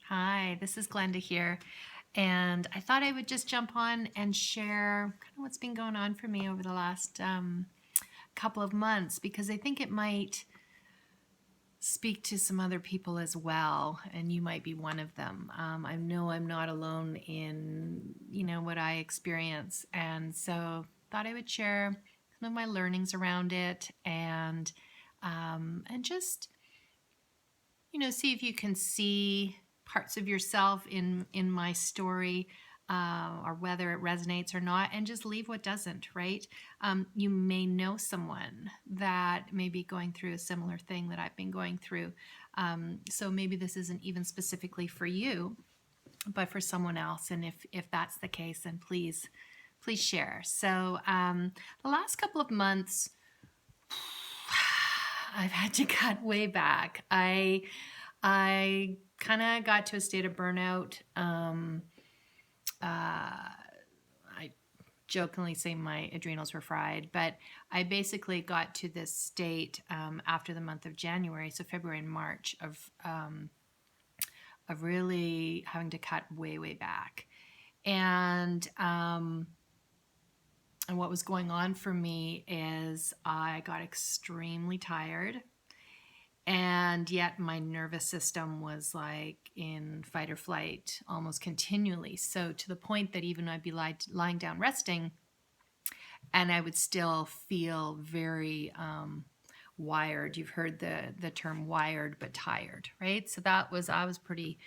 Hi, this is Glenda here, and I thought I would just jump on and share kind of what's been going on for me over the last couple of months because I think it might speak to some other people as well, and you might be one of them. I know I'm not alone in what I experience, and so thought I would share some of my learnings around it and just see if you can see parts of yourself in my story, or whether it resonates or not, and just leave what doesn't, right? You may know someone that may be going through a similar thing that I've been going through. So maybe this isn't even specifically for you, but for someone else. And if that's the case, then please share. So the last couple of months, I've had to cut way back. I kind of got to a state of burnout. I jokingly say my adrenals were fried, but I basically got to this state after the month of January, so February and March of really having to cut way back. And what was going on for me is I got extremely tired. And yet my nervous system was like in fight or flight almost continually. So to the point that even I'd be lying down resting and I would still feel very wired. You've heard the term wired but tired, right? So I was pretty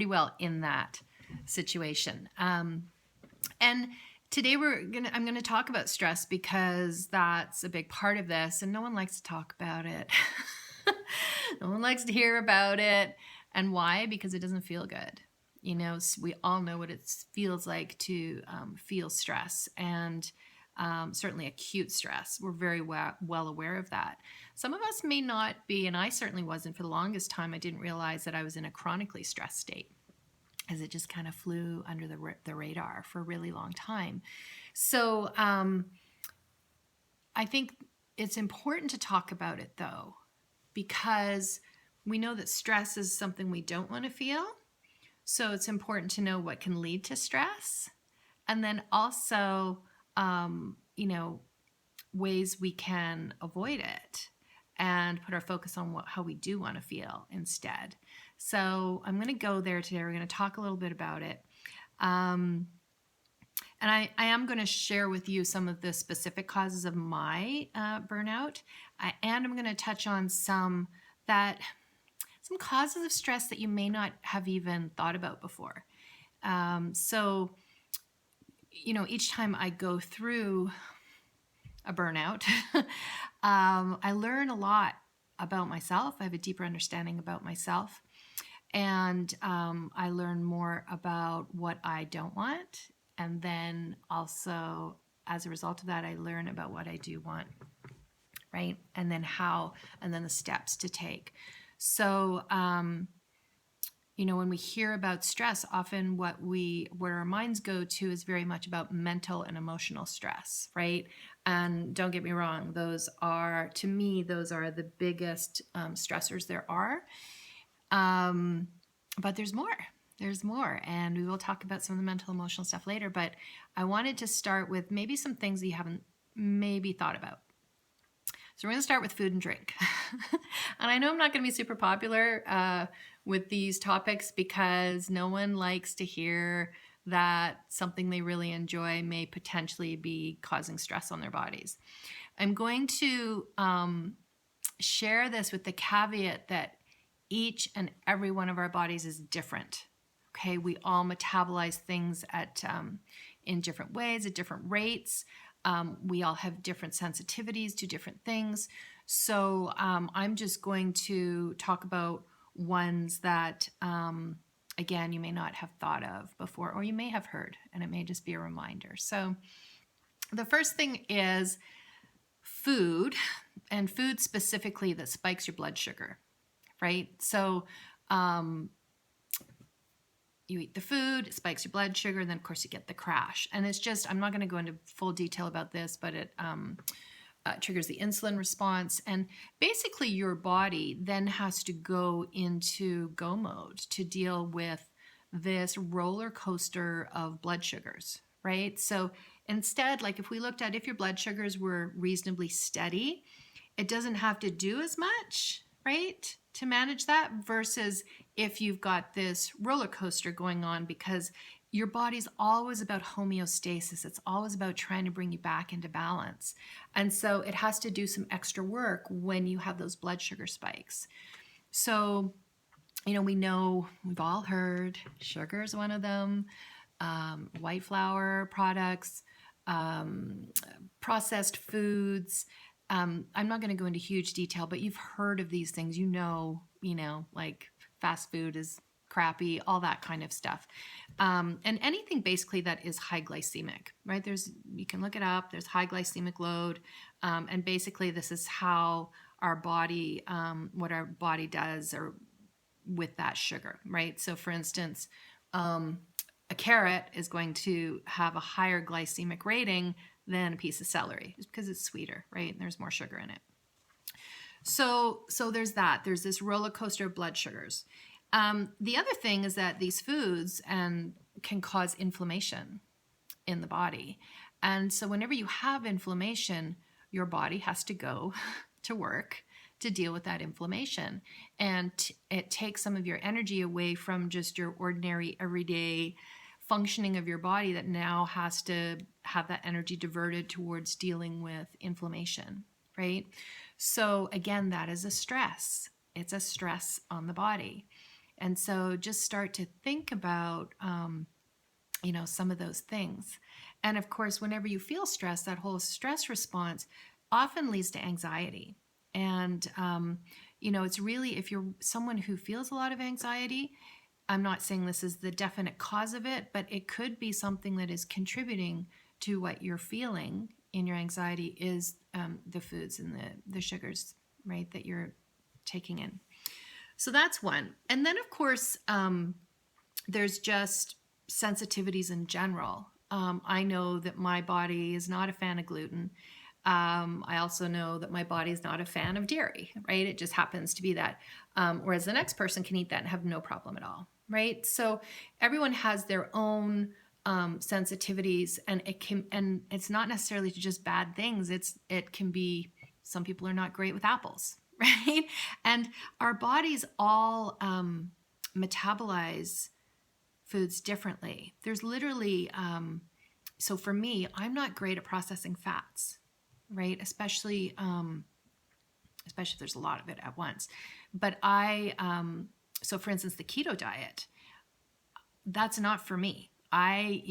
well in that situation. And today I'm gonna talk about stress because that's a big part of this, and no one likes to talk about it. No one likes to hear about it. And why? Because it doesn't feel good. We all know what it feels like to feel stress, and certainly acute stress. We're very well aware of that. Some of us may not be, and I certainly wasn't for the longest time. I didn't realize that I was in a chronically stressed state, as it just kind of flew under the radar for a really long time. So I think it's important to talk about it, though, because we know that stress is something we don't want to feel. So it's important to know what can lead to stress. And then also, ways we can avoid it and put our focus on how we do want to feel instead. So I'm going to go there today. We're going to talk a little bit about it. And I am going to share with you some of the specific causes of my burnout. And I'm going to touch on some causes of stress that you may not have even thought about before. So, each time I go through a burnout, I learn a lot about myself. I have a deeper understanding about myself. And I learn more about what I don't want. And then also, as a result of that, I learn about what I do want, right? And then the steps to take. So, when we hear about stress, often what our minds go to is very much about mental and emotional stress, right? And don't get me wrong, to me, those are the biggest stressors there are. But there's more, and we will talk about some of the mental emotional stuff later. But I wanted to start with maybe some things that you haven't maybe thought about. So we're going to start with food and drink. And I know I'm not going to be super popular with these topics because no one likes to hear that something they really enjoy may potentially be causing stress on their bodies. I'm going to share this with the caveat that each and every one of our bodies is different. Okay, we all metabolize things in different ways, at different rates. We all have different sensitivities to different things. So I'm just going to talk about ones that, again, you may not have thought of before, or you may have heard, and it may just be a reminder. So the first thing is food, and food specifically that spikes your blood sugar, right? So you eat the food, it spikes your blood sugar, and then of course you get the crash. And it's just, I'm not going to go into full detail about this, but triggers the insulin response. And basically, your body then has to go into go mode to deal with this roller coaster of blood sugars, right? So instead, like if we looked at if your blood sugars were reasonably steady, it doesn't have to do as much, right, to manage that versus if you've got this roller coaster going on, because your body's always about homeostasis. It's always about trying to bring you back into balance. And so it has to do some extra work when you have those blood sugar spikes. So, we know, we've all heard sugar is one of them, white flour products, processed foods. I'm not going to go into huge detail, but you've heard of these things, like fast food is crappy, all that kind of stuff. And anything basically that is high glycemic, right? You can look it up, there's high glycemic load. And basically this is how our body, what our body does or with that sugar, right? So for instance, a carrot is going to have a higher glycemic rating than a piece of celery just because it's sweeter, right? And there's more sugar in it. So there's that. There's this roller coaster of blood sugars. The other thing is that these foods can cause inflammation in the body. And so whenever you have inflammation, your body has to go to work to deal with that inflammation. And it takes some of your energy away from just your ordinary everyday functioning of your body that now has to have that energy diverted towards dealing with inflammation, right? So again, that is a stress. It's a stress on the body. And so just start to think about, some of those things. And of course, whenever you feel stress, that whole stress response often leads to anxiety. And, it's really, if you're someone who feels a lot of anxiety, I'm not saying this is the definite cause of it, but it could be something that is contributing to what you're feeling in your anxiety is the foods and the sugars, right, that you're taking in. So that's one. And then, of course, there's just sensitivities in general. I know that my body is not a fan of gluten. I also know that my body is not a fan of dairy, right? It just happens to be that. Whereas the next person can eat that and have no problem at all, right? So everyone has their own sensitivities, and it's not necessarily to just bad things. It can be, some people are not great with apples, right? And our bodies all metabolize foods differently. There's literally, so for me, I'm not great at processing fats, right? Especially if there's a lot of it at once. But so for instance, the keto diet, that's not for me. I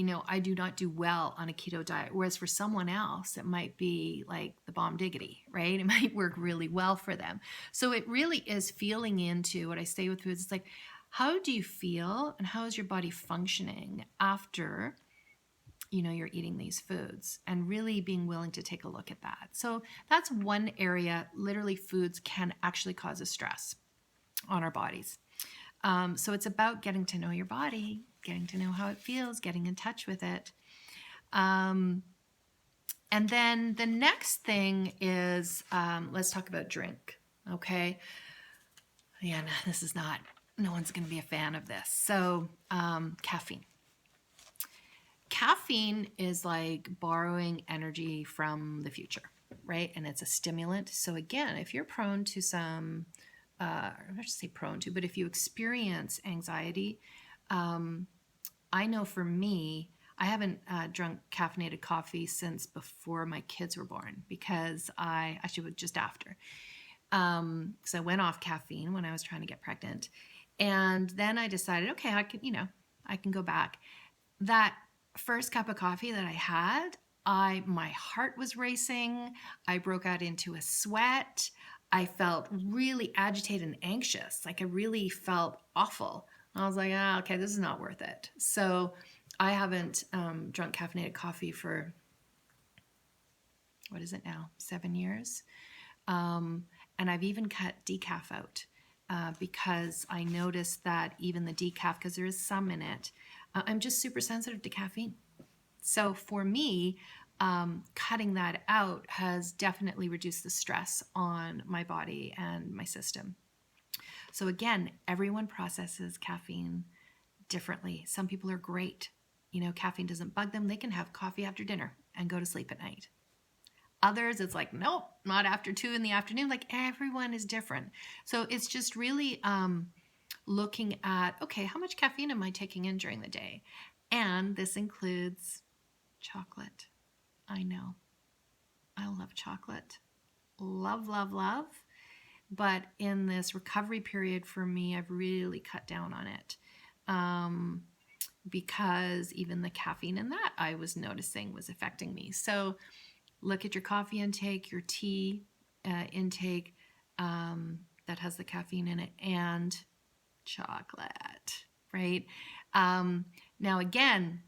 do not do well on a keto diet. Whereas for someone else, it might be like the bomb diggity, right? It might work really well for them. So it really is feeling into what I say with foods. It's like, how do you feel and how is your body functioning after, you're eating these foods, and really being willing to take a look at that. So that's one area. Literally, foods can actually cause a stress on our bodies. So it's about getting to know your body, getting to know how it feels, getting in touch with it. And then the next thing is, let's talk about drink. Okay. Yeah, no one's going to be a fan of this. So caffeine. Caffeine is like borrowing energy from the future, right? And it's a stimulant. So again, if you're prone to some, not just say prone to, but if you experience anxiety, I know for me, I haven't drunk caffeinated coffee since before my kids were born, because I actually just after. So I went off caffeine when I was trying to get pregnant. And then I decided, okay, I can go back. That first cup of coffee that I had, my heart was racing. I broke out into a sweat. I felt really agitated and anxious. Like I really felt awful. I was like, okay, this is not worth it. So I haven't drunk caffeinated coffee for, what is it now, 7 years? And I've even cut decaf out because I noticed that even the decaf, because there is some in it, I'm just super sensitive to caffeine. So for me, cutting that out has definitely reduced the stress on my body and my system. So again, everyone processes caffeine differently. Some people are great. Caffeine doesn't bug them. They can have coffee after dinner and go to sleep at night. Others, it's like, nope, not after 2 in the afternoon. Like, everyone is different. So it's just really looking at, okay, how much caffeine am I taking in during the day? And this includes chocolate. I know. I love chocolate. Love, love, love. But in this recovery period for me, I've really cut down on it. Because even the caffeine in that I was noticing was affecting me. So look at your coffee intake, your tea intake that has the caffeine in it, and chocolate, right? Now, again,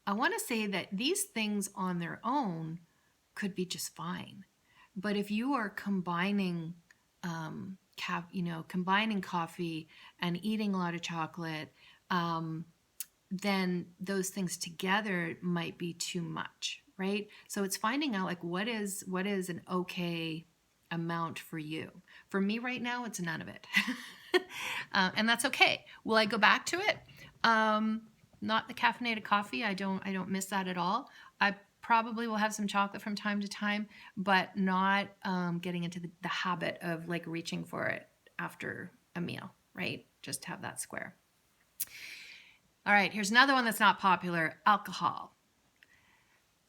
I want to say that these things on their own could be just fine. But if you are combining combining coffee and eating a lot of chocolate, then those things together might be too much, right? So it's finding out like what is an okay amount for you. For me right now, it's none of it. And that's okay. Will I go back to it? Not the caffeinated coffee. I don't miss that at all. I probably will have some chocolate from time to time, but not getting into the habit of like reaching for it after a meal, right? Just have that square. All right, here's another one that's not popular: alcohol.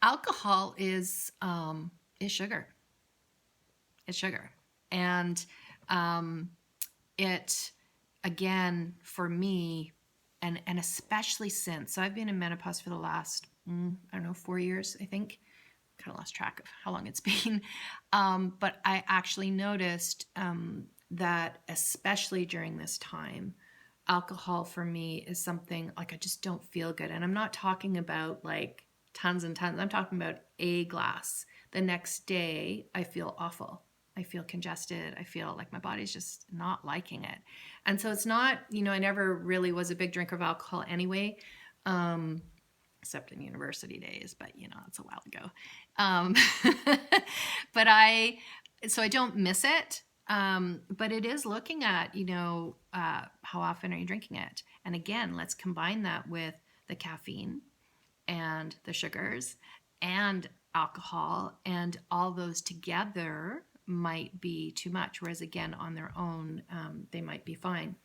Alcohol is sugar. It's sugar, and it, again, for me, and especially since, so I've been in menopause for the last 4 years, I think. Kind of lost track of how long it's been, but I actually noticed that especially during this time, alcohol for me is something like I just don't feel good. And I'm not talking about like tons and tons. I'm talking about a glass. The next day, I feel awful. I feel congested. I feel like my body's just not liking it. And so it's not, I never really was a big drinker of alcohol anyway, except in university days, but it's a while ago. But so I don't miss it. But it is looking at, how often are you drinking it? And again, let's combine that with the caffeine and the sugars and alcohol, and all those together might be too much. Whereas again, on their own, they might be fine.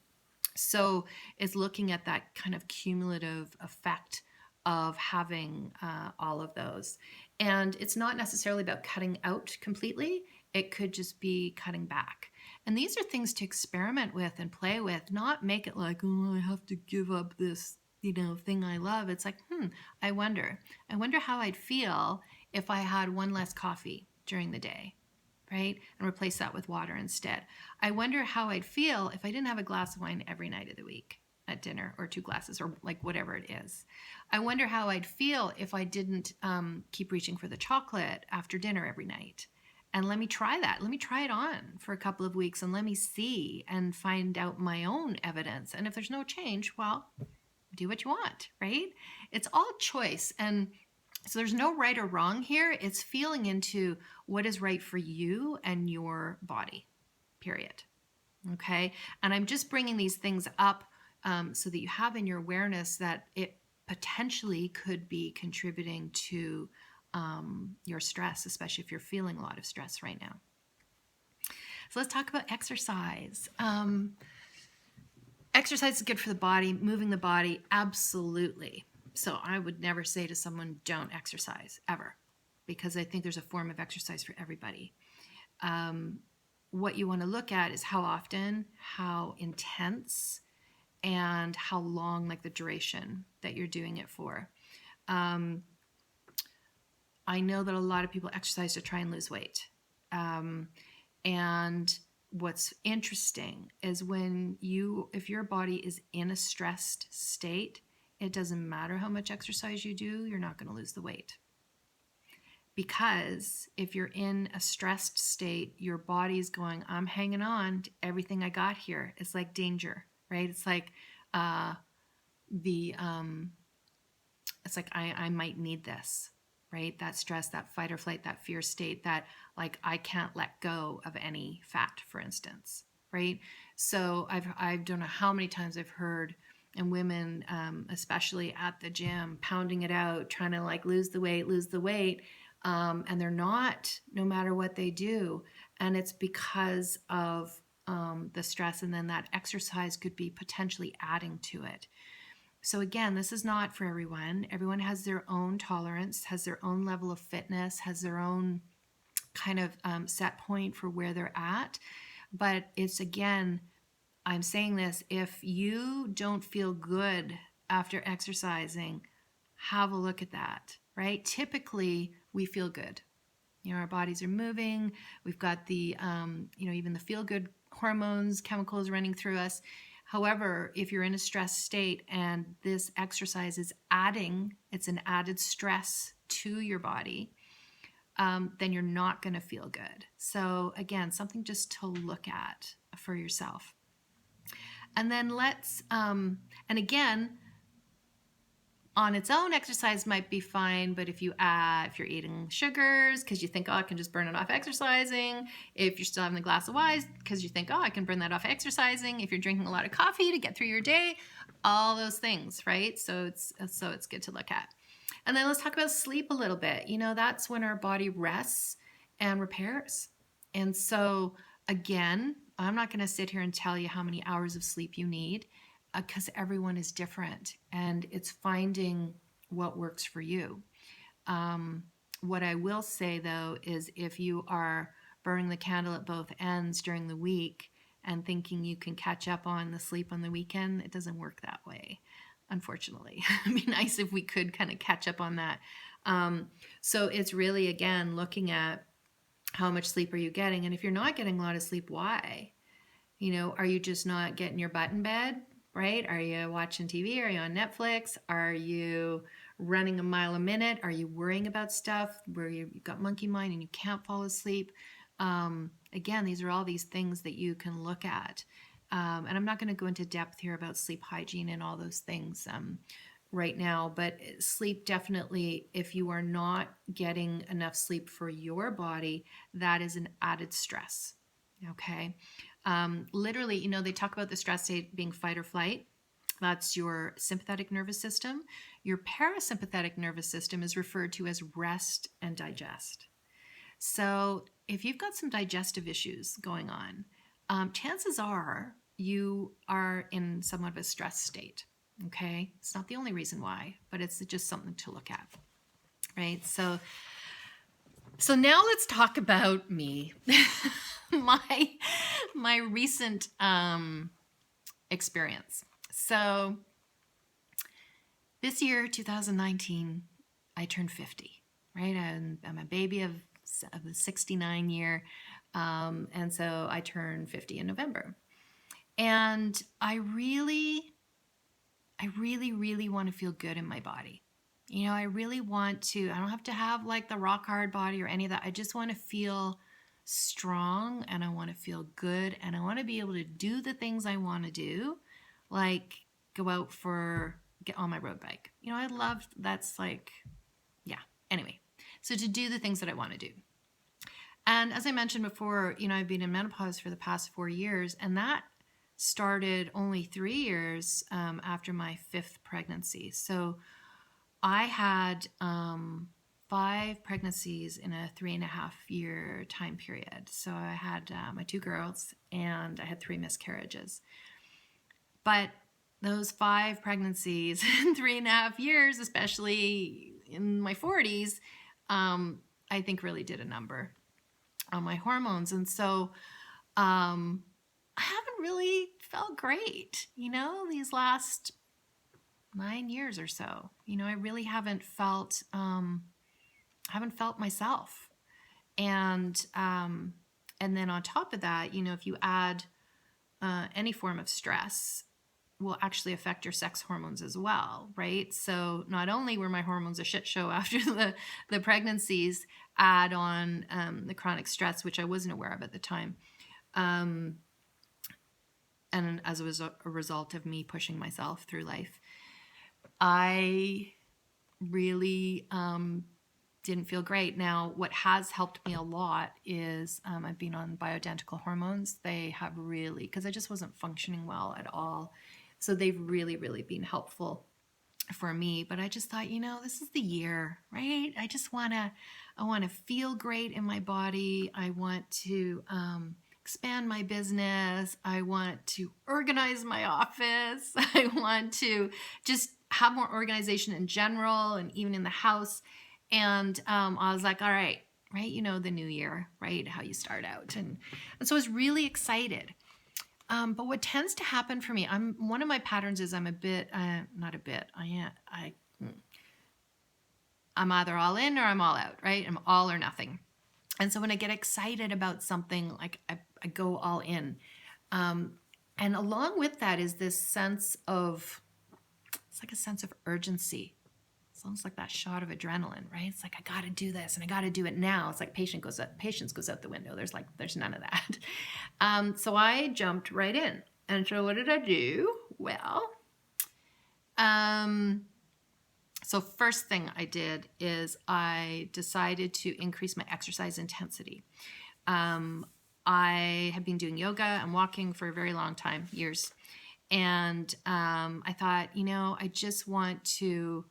So it's looking at that kind of cumulative effect of having all of those. And it's not necessarily about cutting out completely. It could just be cutting back. And these are things to experiment with and play with, not make it like, oh, I have to give up this, thing I love. It's like, I wonder how I'd feel if I had one less coffee during the day, right? And replace that with water instead. I wonder how I'd feel if I didn't have a glass of wine every night of the week at dinner, or 2 glasses, or like whatever it is. I wonder how I'd feel if I didn't keep reaching for the chocolate after dinner every night. And let me try that. Let me try it on for a couple of weeks and let me see and find out my own evidence. And if there's no change, well, do what you want, right? It's all choice. And so there's no right or wrong here. It's feeling into what is right for you and your body, period. Okay. And I'm just bringing these things up so that you have in your awareness that it potentially could be contributing to your stress, especially if you're feeling a lot of stress right now. So let's talk about exercise. Exercise is good for the body, moving the body, absolutely. So I would never say to someone, don't exercise, ever, because I think there's a form of exercise for everybody. What you want to look at is how often, how intense, and how long, like the duration that you're doing it for. I know that a lot of people exercise to try and lose weight. And what's interesting is if your body is in a stressed state, it doesn't matter how much exercise you do, you're not going to lose the weight. Because if you're in a stressed state, your body's going, I'm hanging on to everything I got here. It's like danger, right? It's like it's like I might need this. right? That stress, that fight or flight, that fear state, that like I can't let go of any fat, for instance, right? So I don't know how many times I've heard, and women, especially at the gym, pounding it out, trying to like lose the weight, and they're not, no matter what they do, and it's because of the stress, and then that exercise could be potentially adding to it. So again, this is not for everyone. Everyone has their own tolerance, has their own level of fitness, has their own kind of set point for where they're at. But it's, again, I'm saying this, if you don't feel good after exercising, have a look at that, right? Typically, we feel good. Our bodies are moving. We've got the, even the feel-good hormones, chemicals running through us. However, if you're in a stress state and this exercise is it's an added stress to your body, then you're not going to feel good. So again, something just to look at for yourself. And then and again, on its own, exercise might be fine, but if you're eating sugars because you think, oh, I can just burn it off exercising, if you're still having a glass of wine because you think, oh, I can burn that off exercising, if you're drinking a lot of coffee to get through your day, all those things, right? So it's good to look at. And then let's talk about sleep a little bit. That's when our body rests and repairs. And so again, I'm not going to sit here and tell you how many hours of sleep you need, because everyone is different, and it's finding what works for you. What I will say, though, is if you are burning the candle at both ends during the week and thinking you can catch up on the sleep on the weekend, it doesn't work that way, unfortunately. It'd be nice if we could kind of catch up on that. So it's really, again, looking at how much sleep are you getting? And if you're not getting a lot of sleep, why? Are you just not getting your butt in bed? Right? Are you watching TV? Are you on Netflix? Are you running a mile a minute? Are you worrying about stuff where you've got monkey mind and you can't fall asleep? Again, these are all these things that you can look at. And I'm not going to go into depth here about sleep hygiene and all those things right now, but sleep, definitely, if you are not getting enough sleep for your body, that is an added stress. Okay. Literally, they talk about the stress state being fight or flight. That's your sympathetic nervous system. Your parasympathetic nervous system is referred to as rest and digest. So if you've got some digestive issues going on, chances are you are in somewhat of a stress state. Okay. It's not the only reason why, but it's just something to look at. Right. So now let's talk about me. my recent experience. So this year, 2019, I turned 50, right? I'm a baby of the 69 year. And so I turned 50 in November. And I really want to feel good in my body. I really want to, I don't have to have like the rock hard body or any of that. I just want to feel strong, and I want to feel good, and I want to be able to do the things I want to do, like go out get on my road bike. I love, that's like, yeah. Anyway, so to do the things that I want to do. And as I mentioned before, I've been in menopause for the past 4 years, and that started only 3 years after my 5th pregnancy. So I had 5 pregnancies in a 3.5-year time period. So I had my 2 girls, and I had 3 miscarriages. But those 5 pregnancies in 3.5 years, especially in my 40s, I think really did a number on my hormones. And so I haven't really felt great, these last 9 years or so. I really haven't felt myself. And then on top of that, if you add any form of stress, will actually affect your sex hormones as well, right? So not only were my hormones a shit show after the pregnancies, add on the chronic stress, which I wasn't aware of at the time. And as a result of me pushing myself through life, I really didn't feel great. Now, what has helped me a lot is I've been on bioidentical hormones. They have really, because I just wasn't functioning well at all. So they've really, really been helpful for me. But I just thought, this is the year, right? I want to feel great in my body. I want to expand my business. I want to organize my office. I want to just have more organization in general and even in the house. And I was like, all right, the new year, right? How you start out. And so I was really excited. But what tends to happen for me, one of my patterns is I'm a bit, not a bit, I'm either all in or I'm all out, right? I'm all or nothing. And so when I get excited about something, like I go all in. And along with that is this sense of, it's like a sense of urgency. It's almost like that shot of adrenaline, right? It's like, I got to do this and I got to do it now. It's like patience goes out the window. There's none of that. So I jumped right in. And so what did I do? Well, so first thing I did is I decided to increase my exercise intensity. I have been doing yoga and walking for a very long time, years. And I thought, I just want to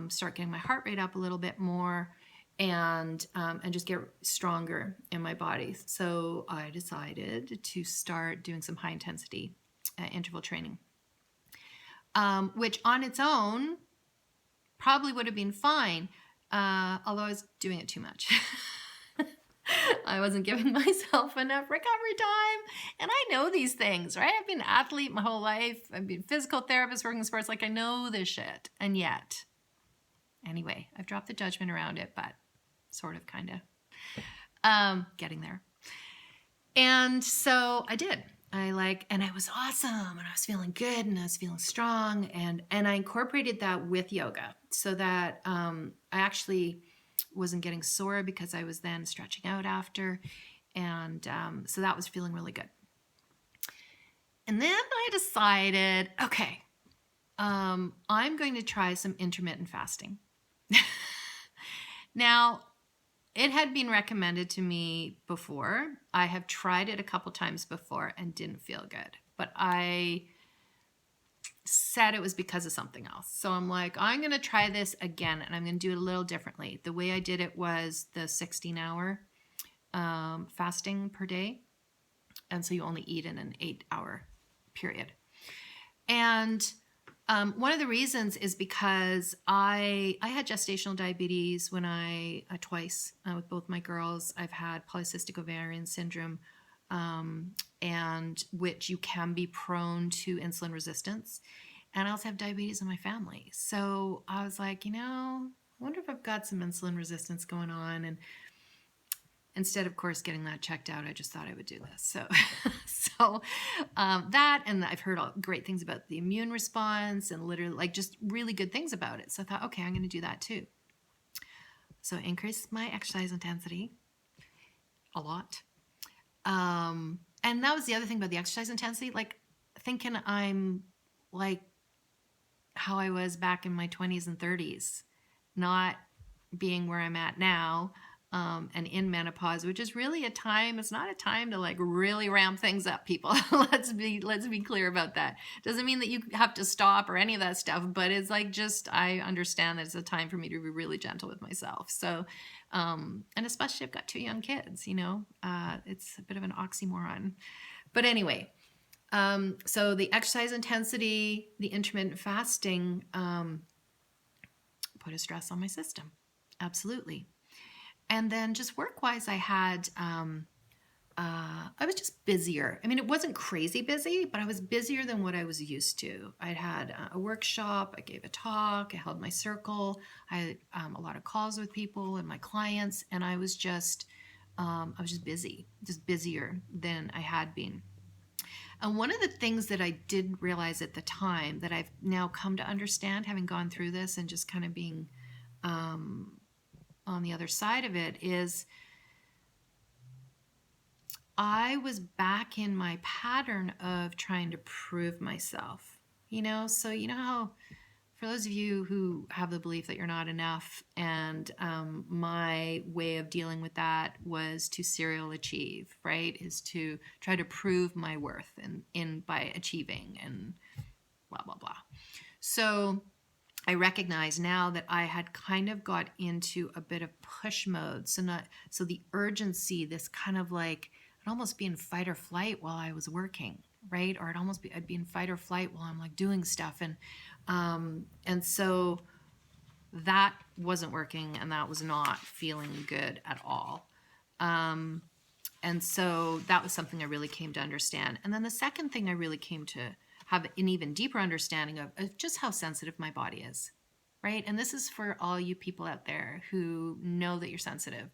start getting my heart rate up a little bit more and just get stronger in my body. So I decided to start doing some high intensity interval training, which on its own probably would have been fine, although I was doing it too much. I wasn't giving myself enough recovery time. And I know these things, right? I've been an athlete my whole life. I've been a physical therapist working in sports. Like, I know this shit. And yet, anyway, I've dropped the judgment around it, but sort of, kind of getting there. And so I did. And it was awesome. And I was feeling good and I was feeling strong. And I incorporated that with yoga so that I actually wasn't getting sore because I was then stretching out after. And so that was feeling really good. And then I decided, okay, I'm going to try some intermittent fasting. Now, it had been recommended to me before. I have tried it a couple times before and didn't feel good. But I said it was because of something else. So I'm like, I'm going to try this again, and I'm going to do it a little differently. The way I did it was the 16-hour fasting per day. And so you only eat in an 8-hour period. And one of the reasons is because I had gestational diabetes when twice with both my girls. I've had polycystic ovarian syndrome, and which you can be prone to insulin resistance. And I also have diabetes in my family. So I was like, I wonder if I've got some insulin resistance going on. And instead, of course, getting that checked out, I just thought I would do this. So that, and I've heard all great things about the immune response and literally just really good things about it. So I thought, okay, I'm going to do that too. So increase my exercise intensity a lot. And that was the other thing about the exercise intensity, thinking I'm like how I was back in my 20s and 30s, not being where I'm at now. And in menopause, which is really it's not a time to really ramp things up, people. Let's be clear about that. Doesn't mean that you have to stop or any of that stuff, but it's I understand that it's a time for me to be really gentle with myself. So, and especially I've got 2 young kids, it's a bit of an oxymoron. But anyway, so the exercise intensity, the intermittent fasting, put a stress on my system. Absolutely. And then just work-wise, I was just busier. I mean, it wasn't crazy busy, but I was busier than what I was used to. I'd had a workshop, I gave a talk, I held my circle, I had a lot of calls with people and my clients, and I was just busy, just busier than I had been. And one of the things that I didn't realize at the time that I've now come to understand, having gone through this and just kind of being on the other side of it, is I was back in my pattern of trying to prove myself, so how for those of you who have the belief that you're not enough, and my way of dealing with that was to serial achieve, right? Is to try to prove my worth in by achieving and blah, blah, blah. So I recognize now that I had kind of got into a bit of push mode. So the urgency, this kind of like, I'd almost be in fight or flight while I was working, right? Or I'd be in fight or flight while I'm like doing stuff. And so that wasn't working, and that was not feeling good at all. And so that was something I really came to understand. And then the second thing I really came to have an even deeper understanding of just how sensitive my body is, right? And this is for all you people out there who know that you're sensitive.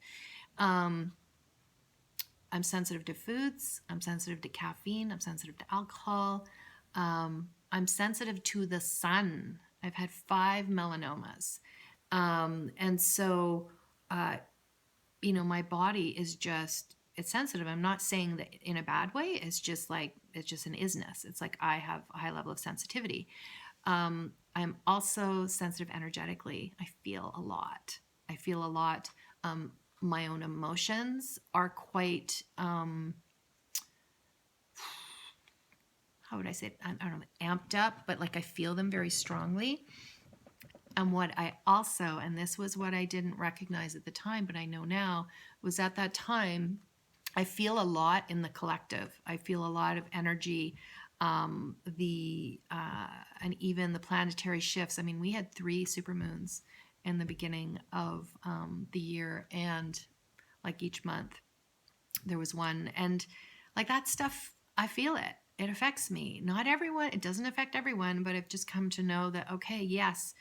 I'm sensitive to foods. I'm sensitive to caffeine. I'm sensitive to alcohol. I'm sensitive to the sun. I've had 5 melanomas. And so, my body is just, it's sensitive. I'm not saying that in a bad way. It's just like, it's just an isness. It's like I have a high level of sensitivity. I'm also sensitive energetically. I feel a lot. My own emotions are quite, how would I say it? I don't know, amped up, but like I feel them very strongly. And what I also, and this was what I didn't recognize at the time, but I know now, was at that time, I feel a lot in the collective. I feel a lot of energy, and even the planetary shifts. I mean, we had 3 supermoons in the beginning of the year, and like each month there was one. And like that stuff, I feel it. It affects me. Not everyone, it doesn't affect everyone, but I've just come to know that, okay, yes,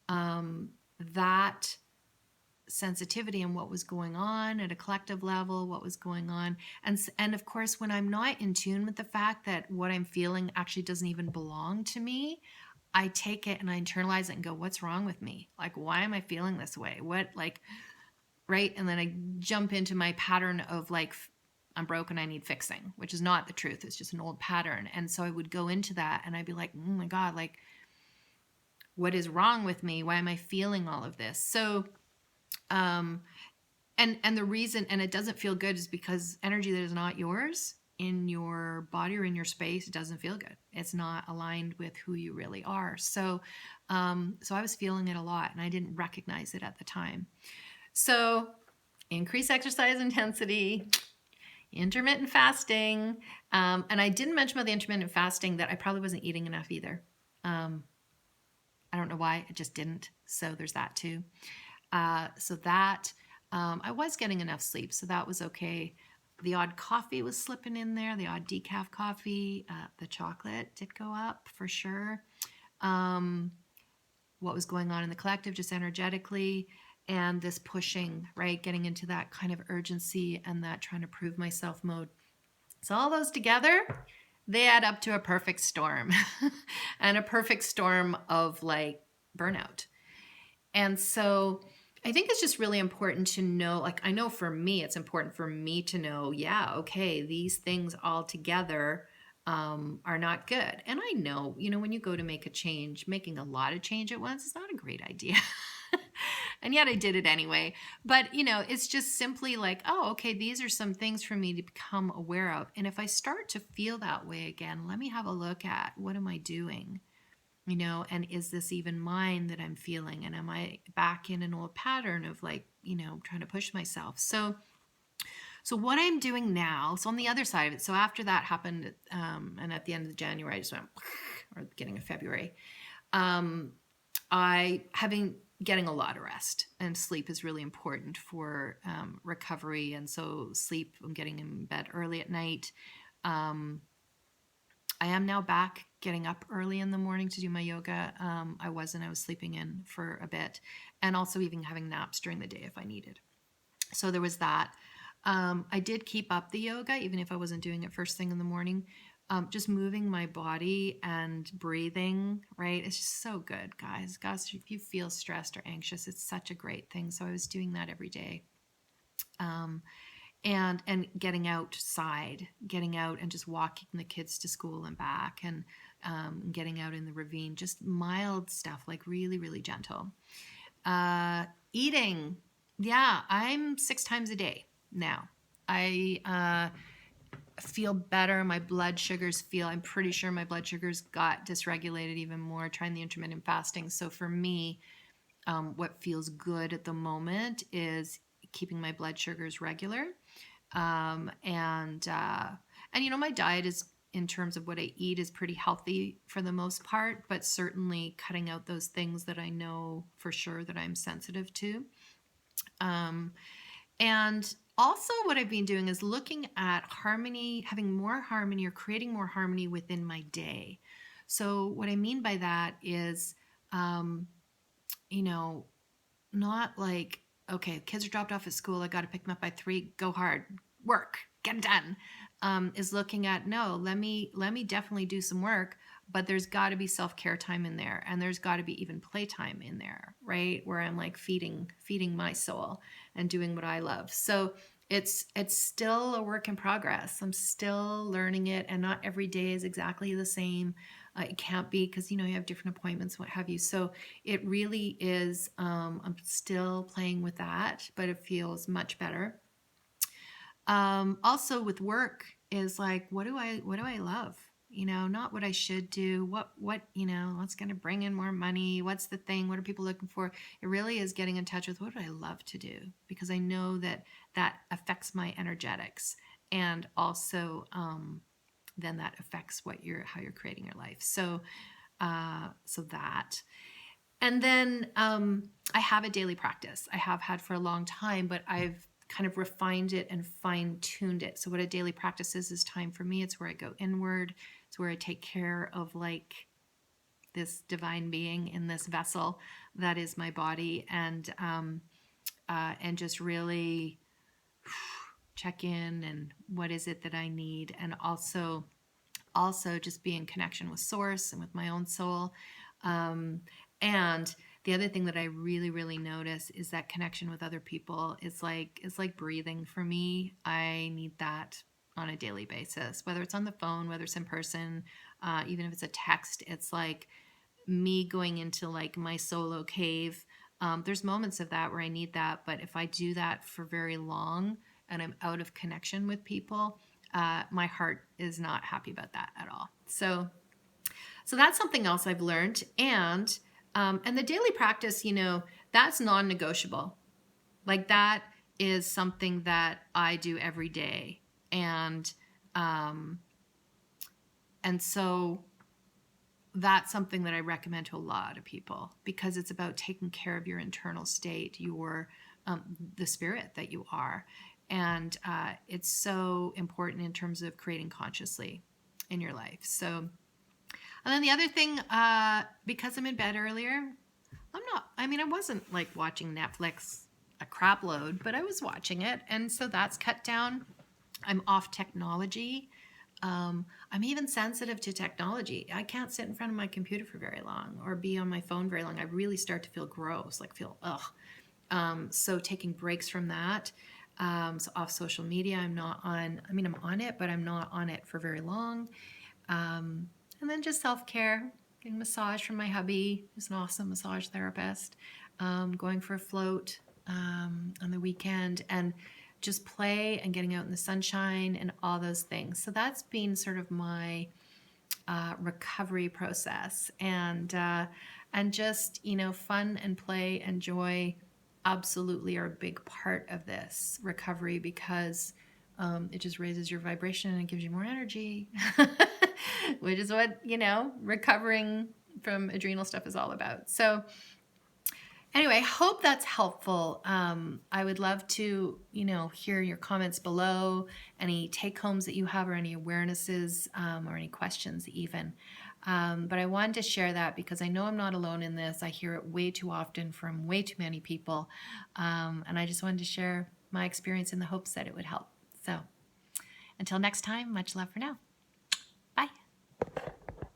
that sensitivity and what was going on at a collective level, what was going on. And of course, when I'm not in tune with the fact that what I'm feeling actually doesn't even belong to me, I take it and I internalize it and go, what's wrong with me? Like, why am I feeling this way? Right? And then I jump into my pattern of like, I'm broken, I need fixing, which is not the truth. It's just an old pattern. And so I would go into that and I'd be like, oh my God, like, what is wrong with me? Why am I feeling all of this? So, and the reason, and it doesn't feel good, is because energy that is not yours in your body or in your space, it doesn't feel good. It's not aligned with who you really are. So I was feeling it a lot and I didn't recognize it at the time. So increase exercise intensity, intermittent fasting. And I didn't mention about the intermittent fasting that I probably wasn't eating enough either. I don't know why, it just didn't. So there's that too. I was getting enough sleep, so that was okay. The odd coffee was slipping in there, the odd decaf coffee. The chocolate did go up for sure. What was going on in the collective, just energetically, and this pushing, right? Getting into that kind of urgency and that trying to prove myself mode. So all those together, they add up to a perfect storm and a perfect storm of like burnout. And so I think it's just really important to know, like, I know for me, it's important for me to know, yeah, okay, these things all together are not good. And I know, when you go to make a change, making a lot of change at once is not a great idea. And yet I did it anyway. But, it's just simply like, oh, okay, these are some things for me to become aware of. And if I start to feel that way again, let me have a look at what am I doing? And is this even mine that I'm feeling? And am I back in an old pattern of like, trying to push myself? So what I'm doing now, so on the other side of it, so after that happened, and at the end of January, I just went, or the beginning of February, getting a lot of rest, and sleep is really important for recovery. And so sleep, I'm getting in bed early at night. I am now back getting up early in the morning to do my yoga. I was sleeping in for a bit, and also even having naps during the day if I needed. So there was that. I did keep up the yoga, even if I wasn't doing it first thing in the morning. Just moving my body and breathing, right? It's just so good, guys. Gosh, if you feel stressed or anxious, it's such a great thing. So I was doing that every day. And getting outside, getting out and just walking the kids to school and back, and getting out in the ravine, just mild stuff, like really, really gentle. Eating, yeah, I'm 6 times a day now. I feel better. My blood sugars I'm pretty sure my blood sugars got dysregulated even more trying the intermittent fasting. So for me, what feels good at the moment is keeping my blood sugars regular. And you know, my diet is, in terms of what I eat, is pretty healthy for the most part, but certainly cutting out those things that I know for sure that I'm sensitive to. And also what I've been doing is looking at harmony, having more harmony or creating more harmony within my day. So what I mean by that is, you know, not like, okay, kids are dropped off at school, I got to pick them up by 3, go hard, work, get it done. Is looking at, no, let me definitely do some work, but there's got to be self-care time in there, and there's got to be even playtime in there, right? Where I'm like feeding my soul and doing what I love. So it's still a work in progress. I'm still learning it, and not every day is exactly the same. It can't be, because, you know, you have different appointments, what have you. So it really is, I'm still playing with that, but it feels much better. Also with work is like, what do I love? You know, not what I should do. What, you know, what's going to bring in more money? What's the thing? What are people looking for? It really is getting in touch with, what do I love to do? Because I know that affects my energetics, and also, then that affects how you're creating your life. So that. And then I have a daily practice. I have had for a long time, but I've kind of refined it and fine-tuned it. So what a daily practice is time for me. It's where I go inward. It's where I take care of, like, this divine being in this vessel that is my body, and just really check in, and what is it that I need, and also just be in connection with source and with my own soul. And the other thing that I really, really notice is that connection with other people is like breathing for me. I need that on a daily basis, whether it's on the phone, whether it's in person, even if it's a text. It's like me going into like my solo cave. There's moments of that where I need that, but if I do that for very long and I'm out of connection with people, my heart is not happy about that at all. So that's something else I've learned. And the daily practice, you know, that's non-negotiable. Like, that is something that I do every day. And so that's something that I recommend to a lot of people, because it's about taking care of your internal state, the spirit that you are. And it's so important in terms of creating consciously in your life. So, and then the other thing, because I'm in bed earlier, I wasn't like watching Netflix a crap load, but I was watching it. And so that's cut down. I'm off technology. I'm even sensitive to technology. I can't sit in front of my computer for very long or be on my phone very long. I really start to feel gross, like feel ugh. So taking breaks from that. So off social media, I'm on it, but I'm not on it for very long. And then just self-care, getting a massage from my hubby, who's an awesome massage therapist, going for a float on the weekend, and just play and getting out in the sunshine and all those things. So that's been sort of my recovery process. And just, you know, fun and play and joy absolutely are a big part of this recovery, because it just raises your vibration and it gives you more energy, which is what, you know, recovering from adrenal stuff is all about. So anyway, hope that's helpful. I would love to, you know, hear your comments below, any take-homes that you have, or any awarenesses, or any questions even. But I wanted to share that because I know I'm not alone in this. I hear it way too often from way too many people. And I just wanted to share my experience in the hopes that it would help. So until next time, much love for now.